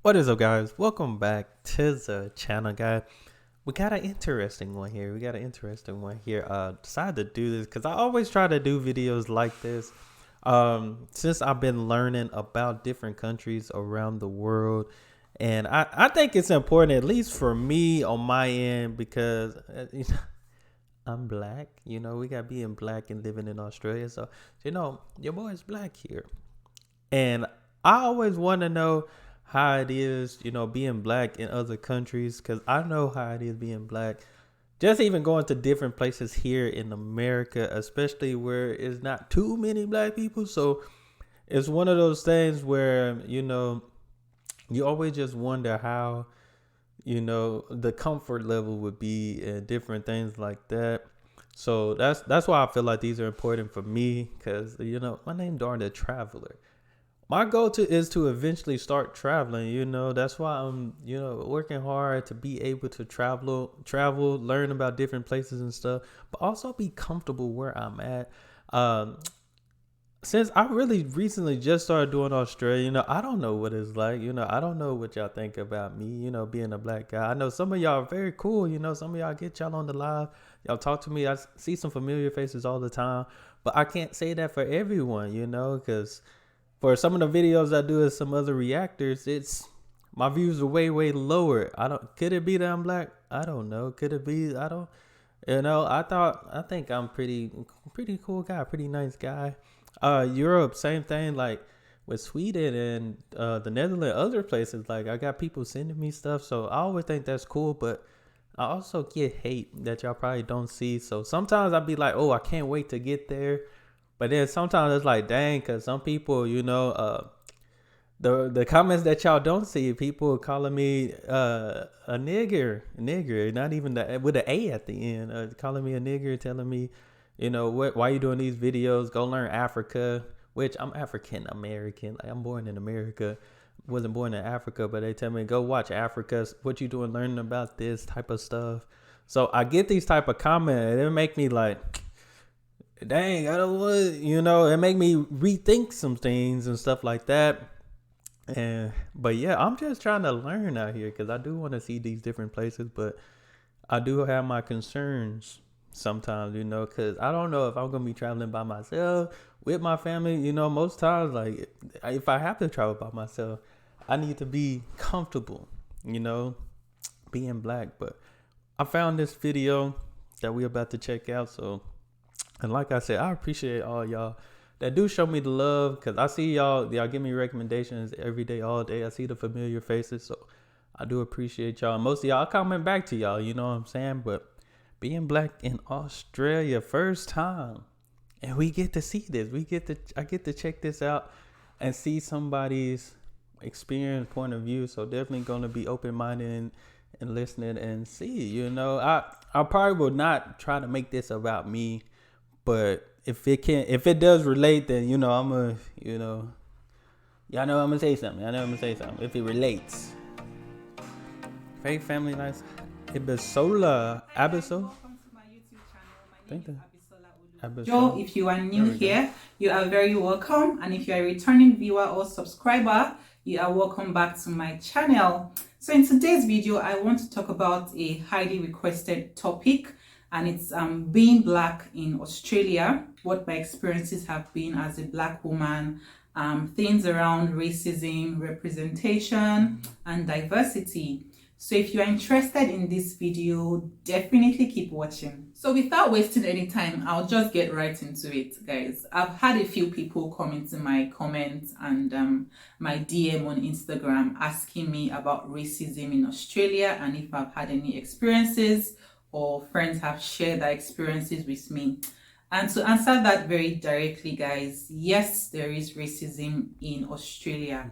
What is up, guys? Welcome back to the channel, guys. We got an interesting one here. Decided to do this because I always try to do videos like this. Since I've been learning about different countries around the world, and I think it's important, at least for me on my end, because I'm black. We got being black and living in Australia. So, your boy is black here. And I always want to know how it is, being black in other countries, because I know how it is being black. Just even going to different places here in America, especially where it's not too many black people. So it's one of those things where, you always just wonder how, the comfort level would be and different things like that. So that's why I feel like these are important for me, because, my name Darn the Traveler. My goal is to eventually start traveling. That's why I'm working hard to be able to travel, learn about different places and stuff, but also be comfortable where I'm at. Since I really recently just started doing Australia, I don't know what it's like. I don't know what y'all think about me, being a black guy. I know some of y'all are very cool. Some of y'all get y'all on the live. Y'all talk to me. I see some familiar faces all the time, but I can't say that for everyone, because for some of the videos I do as some other reactors, it's my views are way lower. Could it be that I'm black? I don't know. Could it be? I don't. I think I'm pretty cool guy, pretty nice guy. Europe, same thing. Like with Sweden and the Netherlands, other places. Like I got people sending me stuff, so I always think that's cool. But I also get hate that y'all probably don't see. So sometimes I'll be like, oh, I can't wait to get there. But then sometimes it's like, dang, because some people, the comments that y'all don't see, people calling me a nigger, not even with an A at the end, calling me a nigger, telling me, why you doing these videos? Go learn Africa, which I'm African American. Like, I'm born in America, wasn't born in Africa, but they tell me go watch Africa. What you doing learning about this type of stuff? So I get these type of comments, and it make me like, dang, I don't want, it make me rethink some things and stuff like that. But yeah, I'm just trying to learn out here because I do want to see these different places, but I do have my concerns sometimes, because I don't know if I'm gonna be traveling by myself with my family. Most times, like if I have to travel by myself, I need to be comfortable, being black. But I found this video that we're about to check out, so. And like I said, I appreciate all y'all that do show me the love, because I see y'all give me recommendations every day, all day. I see the familiar faces, so I do appreciate y'all. Most of y'all, I comment back to y'all, you know what I'm saying? But being black in Australia, first time, and we get to see this. I get to check this out and see somebody's experience, point of view. So definitely gonna be open-minded and listening and see. I probably will not try to make this about me. But if it does relate, then y'all know I'm gonna say something. If it relates, faith, family, nice. Ibisola, Abiso. Welcome to my YouTube channel. My name is Abisola Abisola. Joe. If you are new here, you are very welcome. And if you are a returning viewer or subscriber, you are welcome back to my channel. So in today's video, I want to talk about a highly requested topic, and it's being black in Australia, what my experiences have been as a black woman, things around racism, representation, and diversity. So if you are interested in this video, definitely keep watching. So without wasting any time, I'll just get right into it, guys. I've had a few people come into my comments and my DM on Instagram asking me about racism in Australia and if I've had any experiences or friends have shared their experiences with me. And to answer that very directly, guys, yes, there is racism in Australia.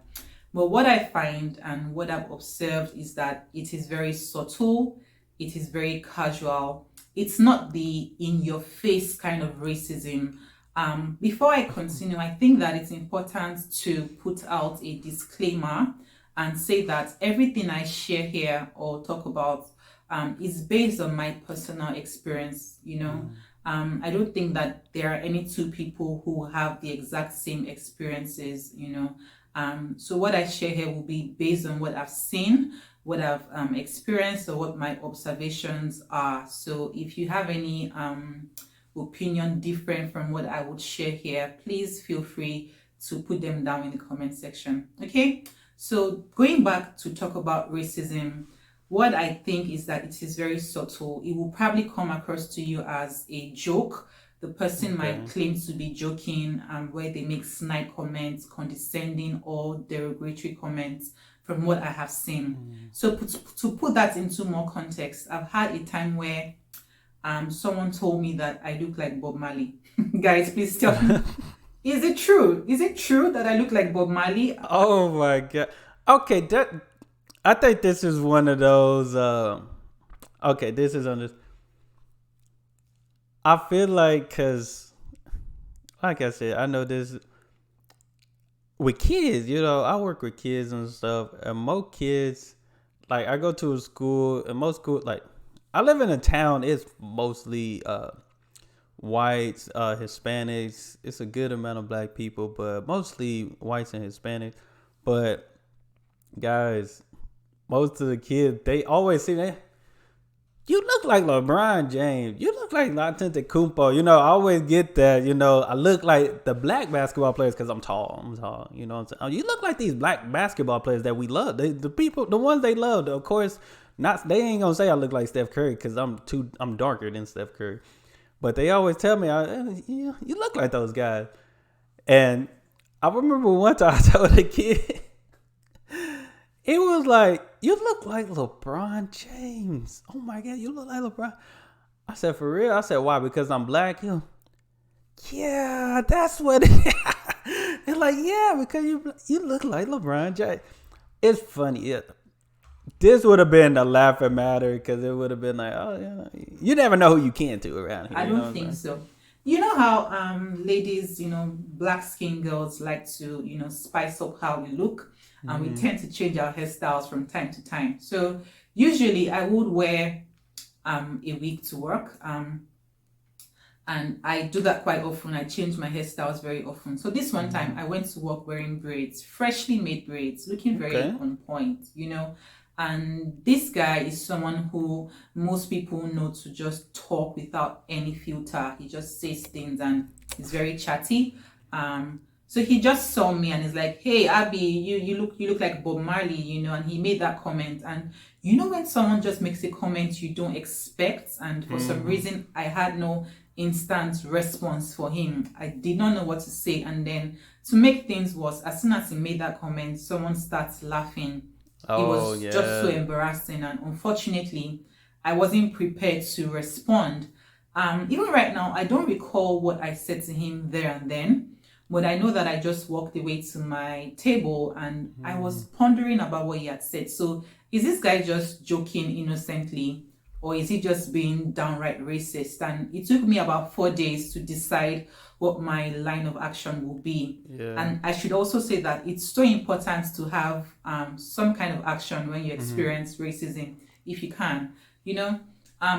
But what I find and what I've observed is that it is very subtle, it is very casual. It's not the in-your-face kind of racism. Before I continue, I think that it's important to put out a disclaimer and say that everything I share here or talk about is based on my personal experience. I don't think that there are any two people who have the exact same experiences. So what I share here will be based on what I've seen, what I've experienced, or what my observations are. So if you have any opinion different from what I would share here, please feel free to put them down in the comment section. Okay, so going back to talk about racism, what I think is that it is very subtle. It will probably come across to you as a joke. The person might claim to be joking, where they make snide comments, condescending or derogatory comments from what I have seen. So to put that into more context, I've had a time where someone told me that I look like Bob Marley. Guys, please tell me. Is it true? Is it true that I look like Bob Marley? Oh my God. Okay, I think this is one of those. Okay, this is on this. I feel like, cause, like I said, I know this with kids. I work with kids and stuff, and most kids, like I go to a school, and most school, like I live in a town. It's mostly whites, Hispanics. It's a good amount of black people, but mostly whites and Hispanics. But guys, most of the kids, they always see that you look like LeBron James. You look like Antetokounmpo. I always get that. I look like the black basketball players because I'm tall. You know what I'm saying? You look like these black basketball players that we love. The people, the ones they love. Of course, not. They ain't gonna say I look like Steph Curry because I'm darker than Steph Curry. But they always tell me, you look like those guys. And I remember one time I told a kid, it was like, you look like LeBron James. Oh my God, you look like LeBron. I said, for real? I said, why? Because I'm black? Yeah, that's what it is. They're like, yeah, because you look like LeBron James. It's funny. This would have been a laughing matter because it would have been like, oh, yeah, you never know who you can to around here. I don't think so. You know how ladies, black skin girls like to, spice up how we look, and we tend to change our hairstyles from time to time. So usually I would wear a wig to work, and I do that quite often. I change my hairstyles very often. So this one time I went to work wearing braids, freshly made braids, looking very on point, And this guy is someone who most people know to just talk without any filter. He just says things and he's very chatty. So he just saw me and he's like, "Hey, Abby, you look like Bob Marley, And he made that comment. And when someone just makes a comment you don't expect, and for some reason I had no instant response for him. I did not know what to say. And then to make things worse, as soon as he made that comment, someone starts laughing. It was just so embarrassing, and unfortunately I wasn't prepared to respond. Even right now I don't recall what I said to him there and then, but I know that I just walked away to my table and I was pondering about what he had said. So is this guy just joking innocently, or is he just being downright racist? And it took me about 4 days to decide what my line of action will be. And I should also say that it's so important to have some kind of action when you experience racism, if you can,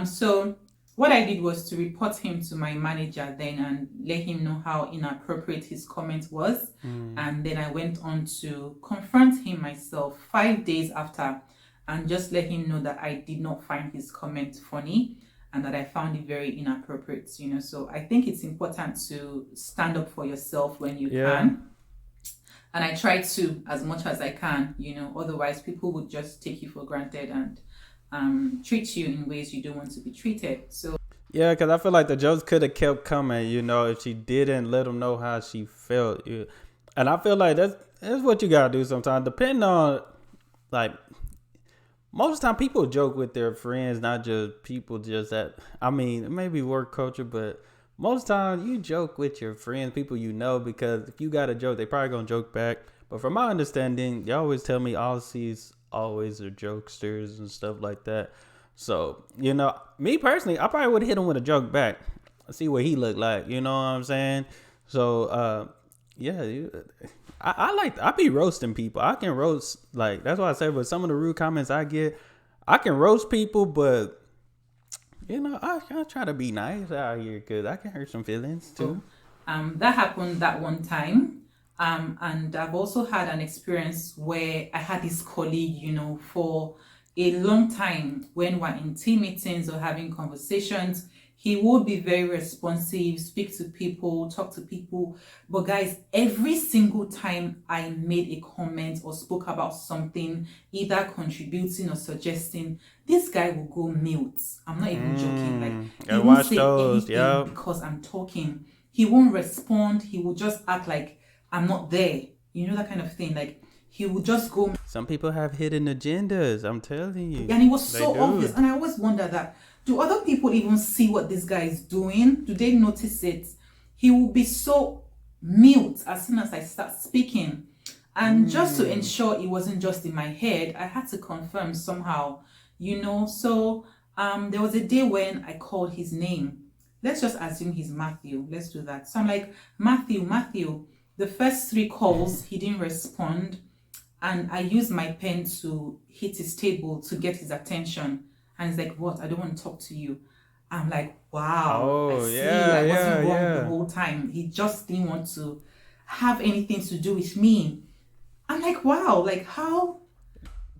So what I did was to report him to my manager then and let him know how inappropriate his comment was. And then I went on to confront him myself 5 days after and just let him know that I did not find his comment funny and that I found it very inappropriate, So I think it's important to stand up for yourself when you can. And I try to as much as I can, otherwise people would just take you for granted and treat you in ways you don't want to be treated. So yeah, because I feel like the jokes could have kept coming, if she didn't let them know how she felt. And I feel like that's what you gotta do sometimes, depending on, like, most of the time people joke with their friends, not just people just that, maybe work culture, but most of the time you joke with your friends, people because if you got a joke, they probably gonna joke back. But from my understanding, you always tell me Aussies always are jokesters and stuff like that. So, me personally, I probably would hit him with a joke back. See what he looked like, you know what I'm saying? So, I be roasting people. I can roast, like, that's why I said with some of the rude comments I get, I can roast people, but I try to be nice out here because I can hurt some feelings too. That happened that one time. And I've also had an experience where I had this colleague, for a long time when we're in team meetings or having conversations. He would be very responsive, speak to people, talk to people. But guys, every single time I made a comment or spoke about something, either contributing or suggesting, this guy will go mute. I'm not even joking. Like, he I won't watch say those. anything Yep. because I'm talking. He won't respond. He will just act like I'm not there. That kind of thing. Like, he would just go. Some people have hidden agendas. I'm telling you. And it was They so do. obvious. And I always wonder that, do other people even see what this guy is doing? Do they notice it? He will be so mute as soon as I start speaking. And just to ensure it wasn't just in my head, I had to confirm somehow, So there was a day when I called his name. Let's just assume he's Matthew. Let's do that. So I'm like, Matthew. The first 3 calls, he didn't respond. And I used my pen to hit his table to get his attention. And he's like, what? I don't want to talk to you. I'm like, wow. I see. I wasn't wrong the whole time. He just didn't want to have anything to do with me. I'm like, wow. Like, how?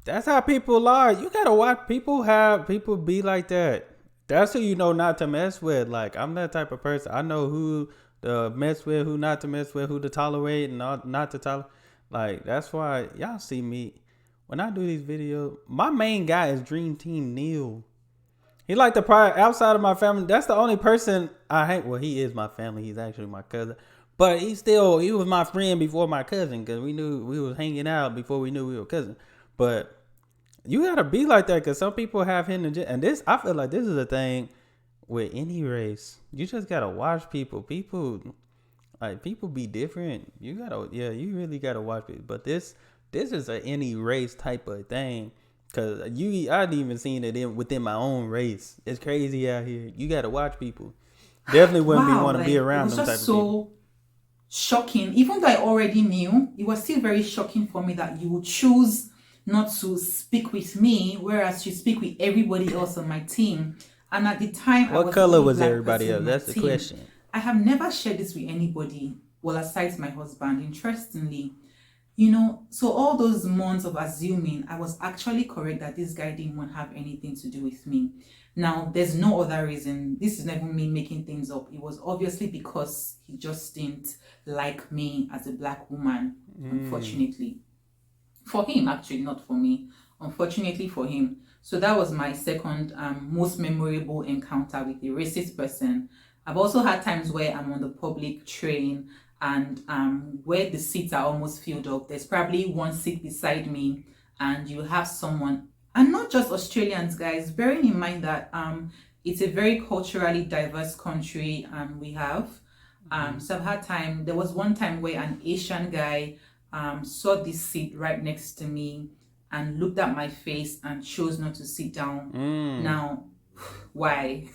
That's how people are. You gotta watch people be like that. That's who you know not to mess with. Like, I'm that type of person. I know who to mess with, who not to mess with, who to tolerate and not to tolerate. Like, that's why y'all see me when I do these videos. My main guy is Dream Team Neil. He like the prior outside of my family. That's the only person I hate. Well, he is my family. He's actually my cousin, but he was my friend before my cousin because we knew we was hanging out before we knew we were cousins. But you gotta be like that because some people have hidden agenda, and this I feel like this is a thing with any race. You just gotta watch people. People be different. You really gotta watch it. But this is a any race type of thing. Cause I'd even seen it within my own race. It's crazy out here. You gotta watch people. Definitely wouldn't want to be around them type of people. So shocking. Even though I already knew, it was still very shocking for me that you would choose not to speak with me, whereas you speak with everybody else on my team. And at the time, what color was everybody else? That's the question. I have never shared this with anybody, well, aside my husband, interestingly. So all those months of assuming, I was actually correct that this guy didn't want to have anything to do with me. Now, there's no other reason. This is never me making things up. It was obviously because he just didn't like me as a Black woman, unfortunately. For him, actually, not for me. Unfortunately for him. So that was my second most memorable encounter with a racist person. I've also had times where I'm on the public train and where the seats are almost filled up. There's probably one seat beside me and you have someone, and not just Australians, guys, bearing in mind that it's a very culturally diverse country we have. So I've had there was one time where an Asian guy saw this seat right next to me and looked at my face and chose not to sit down. Now, why?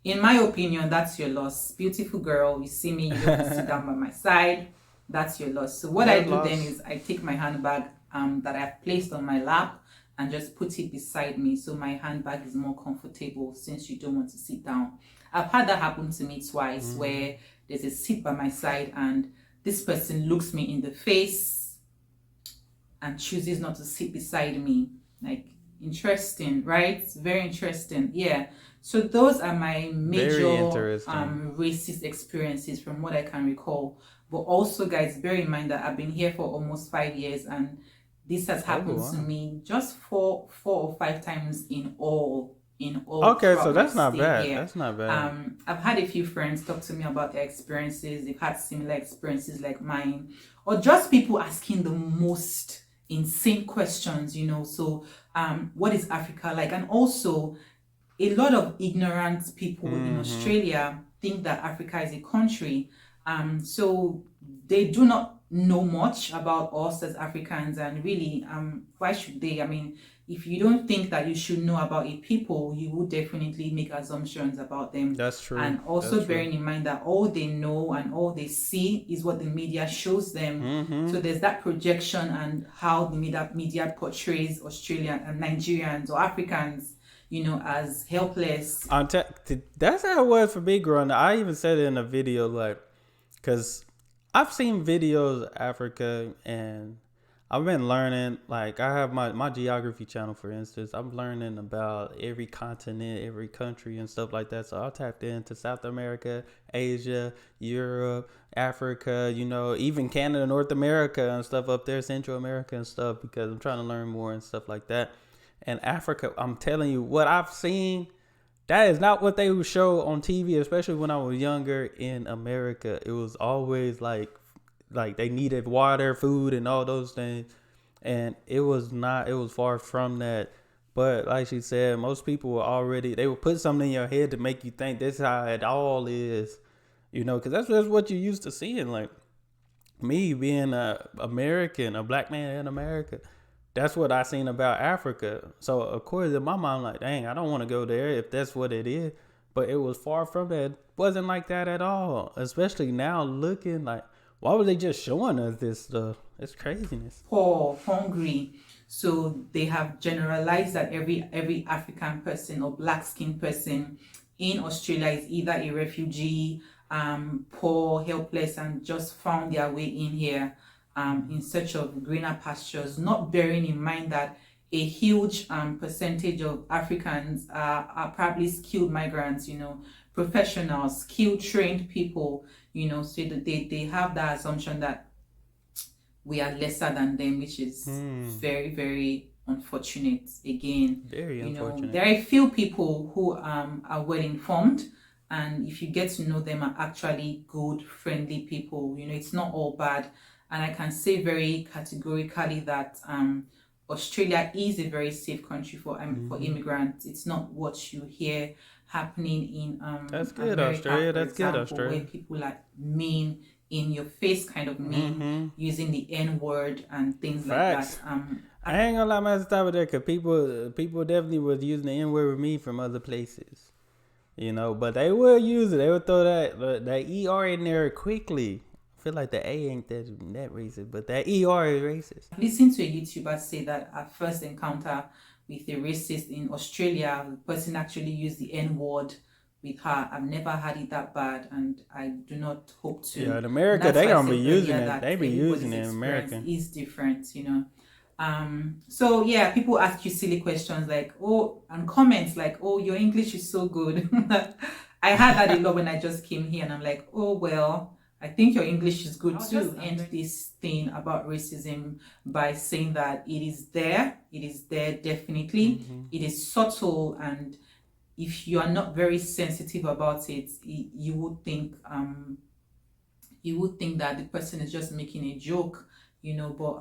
In my opinion, that's your loss. Beautiful girl, you see me, you don't want to sit down by my side. That's your loss. So what I do then is I take my handbag that I've placed on my lap and just put it beside me so my handbag is more comfortable since you don't want to sit down. I've had that happen to me twice where there's a seat by my side and this person looks me in the face and chooses not to sit beside me. Like, interesting, right? Very interesting. Yeah. So those are my major racist experiences from what I can recall. But also, guys, bear in mind that I've been here for almost 5 years and this has happened to me just four or five times in all. Okay, so that's not bad. That's not bad. I've had a few friends talk to me about their experiences. They've had similar experiences like mine, or just people asking the most insane questions, So, what is Africa like? And also, a lot of ignorant people in Australia think that Africa is a country. So they do not know much about us as Africans, and really, why should they? I mean, if you don't think that you should know about a people, you would definitely make assumptions about them. That's true. And also bearing in mind that all they know and all they see is what the media shows them. So there's that projection and how the media portrays Australian and Nigerians or Africans, as helpless. That's how it was for me growing up. I even said it in a video, like, because I've seen videos of Africa, and I've been learning. Like, I have my geography channel, for instance. I'm learning about every continent, every country, and stuff like that. So I tapped into South America, Asia, Europe, Africa. Even Canada, North America, and stuff up there, Central America and stuff, because I'm trying to learn more and stuff like that. And Africa, I'm telling you, what I've seen, that is not what they would show on TV, especially when I was younger in America. It was always like they needed water, food, and all those things. And it was not, it was far from that. But like she said, most people they would put something in your head to make you think this is how it all is, because that's just what you're used to seeing. Like me being a black man in America, that's what I seen about Africa. So of course in my mind, like, dang, I don't want to go there if that's what it is. But it was far from that. It wasn't like that at all. Especially now looking like, why were they just showing us this stuff? It's craziness. Poor, hungry. So they have generalized that every African person or black skinned person in Australia is either a refugee, poor, helpless, and just found their way in here in search of greener pastures, not bearing in mind that a huge percentage of Africans are probably skilled migrants, professionals, skilled, trained people, so that they have that assumption that we are lesser than them, which is very, very unfortunate. Again, very unfortunate. There are a few people who are well informed, and if you get to know them, are actually good, friendly people. It's not all bad. And I can say very categorically that Australia is a very safe country for immigrants. It's not what you hear happening in that's good, America, Australia. That's example, good, Australia. where people are mean, in your face kind of mean, using the N-word and things Facts. like that. I ain't gonna lie, man, stop with that, because people definitely was using the N-word with me from other places. But they will use it. They would throw that ER in there quickly. I feel like the A ain't that racist, but that ER is racist. I listened to a YouTuber say that our first encounter with a racist in Australia, the person actually used the N-word with her. I've never had it that bad, and I do not hope to. Yeah, in America, they gonna be using it. They be using it in America. Is different, So yeah, people ask you silly questions like, and comments like, your English is so good. I had that a lot when I just came here, and I'm like, well, I think your English is good too. Just end this thing about racism by saying that it is there. It is there, definitely. It is subtle, and if you are not very sensitive about it, you would think that the person is just making a joke, but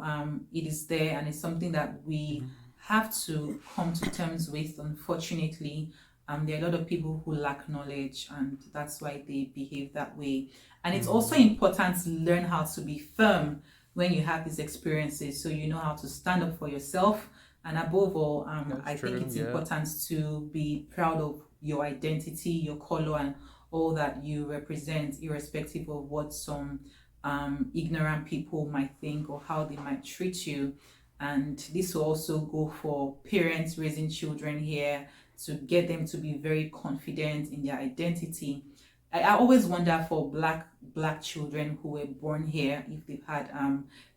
it is there, and it's something that we have to come to terms with. Unfortunately, there are a lot of people who lack knowledge, and that's why they behave that way. And it's also important to learn how to be firm when you have these experiences, so you know how to stand up for yourself. And above all, I think it's important to be proud of your identity, your color, and all that you represent, irrespective of what some ignorant people might think or how they might treat you. And this will also go for parents raising children here, to get them to be very confident in their identity. I always wonder for black children who were born here, if they've had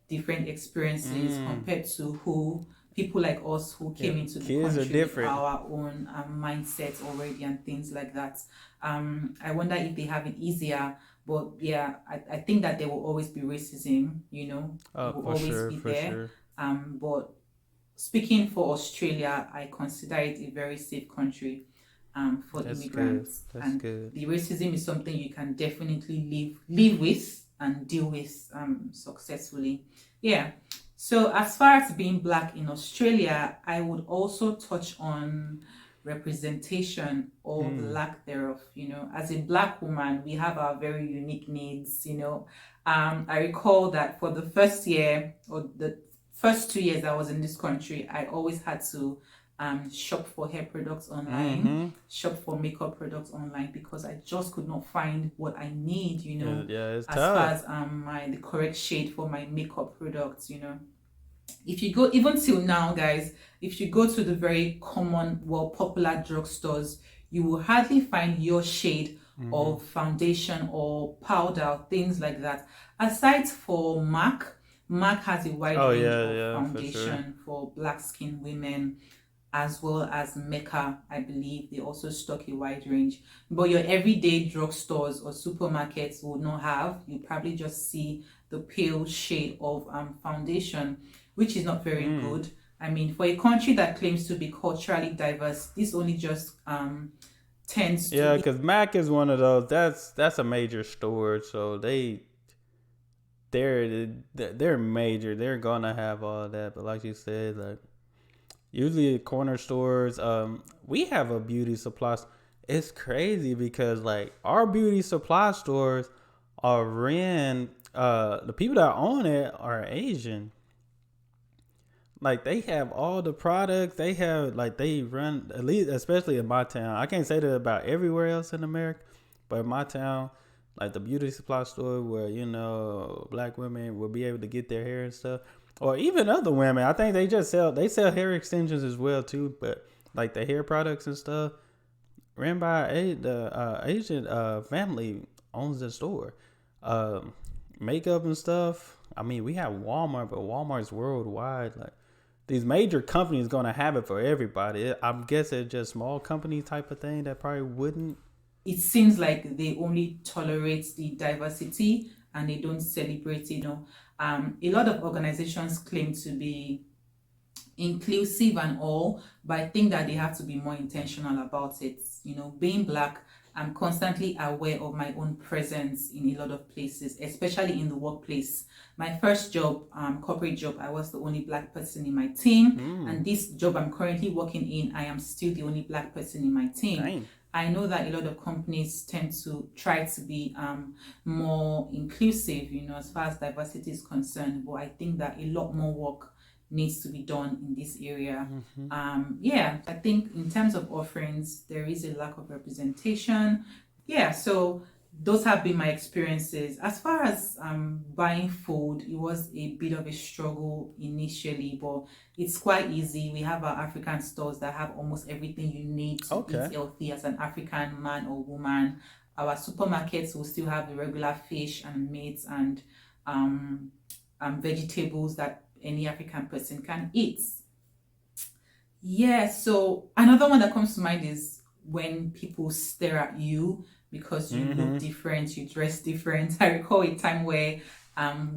different experiences compared to people like us who came into the country with our own mindsets already and things like that. I wonder if they have it easier. But yeah, I think that there will always be racism, it will always be there. But speaking for Australia, I consider it a very safe country for immigrants. That's good. The racism is something you can definitely live with and deal with successfully. Yeah. So as far as being black in Australia, I would also touch on representation or the lack thereof. As a black woman, we have our very unique needs. I recall that for the first year or the first 2 years I was in this country, I always had to shop for hair products online, shop for makeup products online, because I just could not find what I need, it's as tough. far as the correct shade for my makeup products, If you go, even till now, guys, if you go to the very common, popular drugstores, you will hardly find your shade Mm-hmm. of foundation or powder, things like that. Aside for MAC has a wide Oh range yeah, of yeah, for sure. foundation for black skin women, as well as Mecca, I believe they also stock a wide range. But your everyday drugstores or supermarkets will not have. You probably just see the pale shade of foundation, which is not very Mm. good. I mean, for a country that claims to be culturally diverse, this only just tends to Yeah, be. because Mac is one of those. That's a major store, so they're major. They're gonna have all that. But like you said, like usually at corner stores, we have a beauty supply. It's crazy because like our beauty supply stores are ran. The people that own it are Asian. Like they have all the products. They have like they run at least, especially in my town. I can't say that about everywhere else in America, but in my town, like the beauty supply store where black women will be able to get their hair and stuff, or even other women. I think they sell hair extensions as well too. But like the hair products and stuff, ran by the Asian family owns the store. Um, Makeup and stuff. I mean, we have Walmart, but Walmart's worldwide. Like these major companies gonna have it for everybody. I'm guessing it's just small company type of thing that probably wouldn't. It seems like they only tolerate the diversity and they don't celebrate. A lot of organizations claim to be inclusive and all, but I think that they have to be more intentional about it. Being black, I'm constantly aware of my own presence in a lot of places, especially in the workplace. My first job, corporate job, I was the only black person in my team. Mm, And this job I'm currently working in, I am still the only black person in my team. dang, I know that a lot of companies tend to try to be more inclusive, as far as diversity is concerned, but I think that a lot more work needs to be done in this area. mm-hmm. Yeah, I think in terms of offerings, there is a lack of representation. Yeah, so those have been my experiences. As far as buying food, it was a bit of a struggle initially, but it's quite easy. We have our African stores that have almost everything you need to eat Okay, healthy as an African man or woman. Our supermarkets will still have the regular fish and meats and um, vegetables that any African person can eat. Yeah, so another one that comes to mind is when people stare at you because you look mm-hmm. different, you dress different. I recall a time where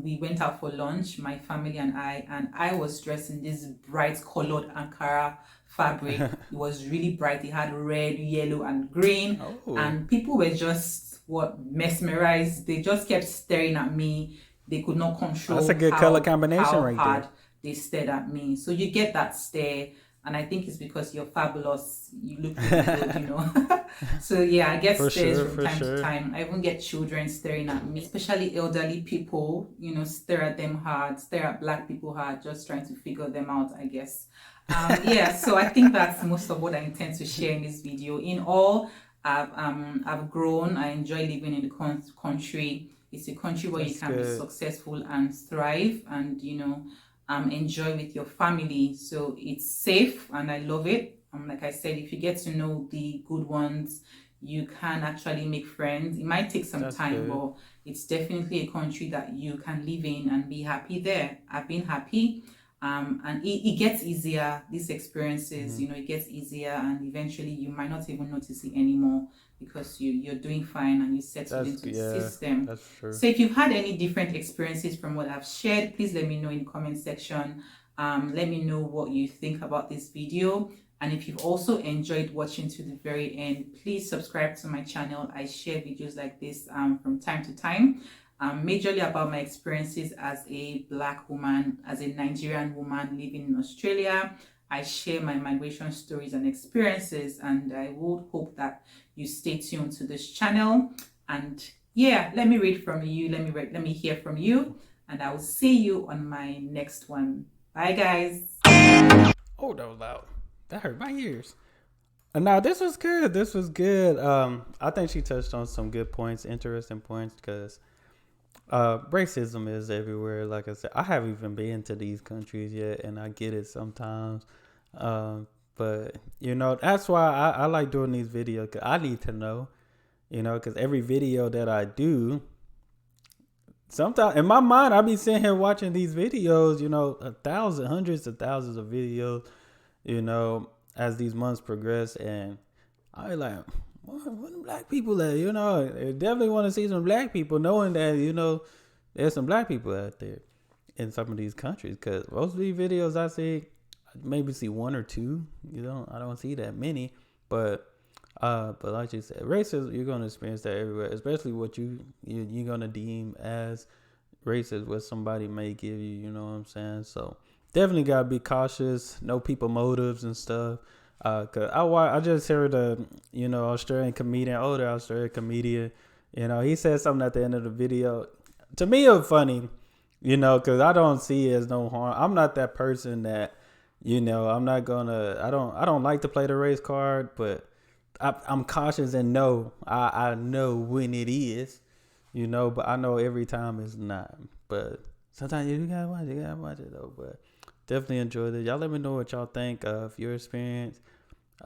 we went out for lunch, my family and I was dressed in this bright colored Ankara fabric. It was really bright. It had red, yellow, and green, Oh, and people were just mesmerized. They just kept staring at me. They could not that's a control good color how combination right there. hard they stared at me. So you get that stare, and I think it's because you're fabulous. You look really good. So yeah, I get For stares sure, from for time to sure. time. I even get children staring at me, especially elderly people. Stare at them hard, stare at black people hard, just trying to figure them out, I guess. Yeah, so I think that's most of what I intend to share in this video. In all, I've grown. I enjoy living in the country. It's a country where you That's can be good. successful and thrive, and enjoy with your family. So it's safe, and I love it. Like I said, if you get to know the good ones, you can actually make friends. It might take some That's time, good. but it's definitely a country that you can live in and be happy there. I've been happy. And it gets easier, these experiences, Mm-hmm. it gets easier, and eventually you might not even notice it anymore because you're doing fine and you settled That's into the yeah, system. that's true. So if you've had any different experiences from what I've shared, please let me know in the comment section. Let me know what you think about this video. And if you've also enjoyed watching to the very end, please subscribe to my channel. I share videos like this from time to time, majorly about my experiences as a black woman, as a Nigerian woman living in Australia. I share my migration stories and experiences, and I would hope that you stay tuned to this channel. And yeah, let me read from you. Let me hear from you, and I will see you on my next one. Bye, guys. Oh, that was loud. That hurt my ears. Now this was good. This was good. I think she touched on some good points, interesting points, because racism is everywhere. Like I said, I haven't even been to these countries yet, and I get it sometimes. But that's why I like doing these videos. 'Cause I need to know. because every video that I do, sometimes in my mind, I be sitting here watching these videos, hundreds of thousands of videos, as these months progress. And I be like, what the black people at? I definitely want to see some black people, knowing that, there's some black people out there in some of these countries. Because most of these videos I see, I maybe see one or two. I don't see that many. But like you said, racism, you're gonna experience that everywhere, especially what you're gonna deem as racist, what somebody may give you. You know what I'm saying? So definitely gotta be cautious, know people motives and stuff. Cause I just heard a older Australian comedian. He said something at the end of the video. To me, it was funny. Cause I don't see it as no harm. I'm not that person that. I'm not gonna. I don't like to play the race card, but I'm cautious and know I know when it is, but I know every time it's not. But sometimes you gotta watch it though. But definitely enjoyed it. Y'all let me know what y'all think of your experience.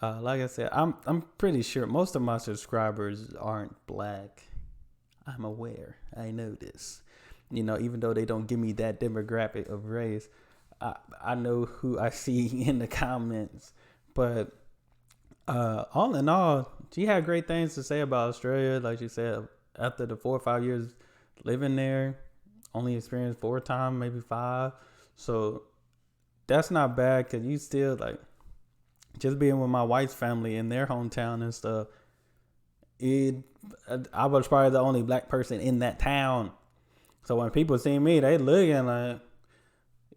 Like I said, I'm pretty sure most of my subscribers aren't black. I'm aware. I know this. Even though they don't give me that demographic of race. I know who I see in the comments, but all in all, she had great things to say about Australia. Like you said, after the 4 or 5 years living there, only experienced 4 times, maybe 5. So that's not bad, because you still just being with my wife's family in their hometown and stuff. I was probably the only black person in that town. So when people see me, they looking like.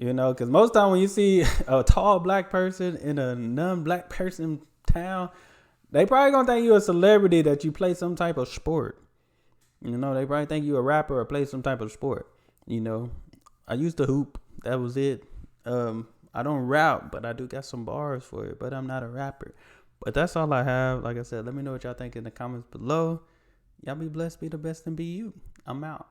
Because most time when you see a tall black person in a non-black person town, they probably gonna think you a celebrity, that you play some type of sport. They probably think you a rapper or play some type of sport. I used to hoop. That was it. I don't rap, but I do got some bars for it. But I'm not a rapper. But that's all I have. Like I said, let me know what y'all think in the comments below. Y'all be blessed, be the best, and be you. I'm out.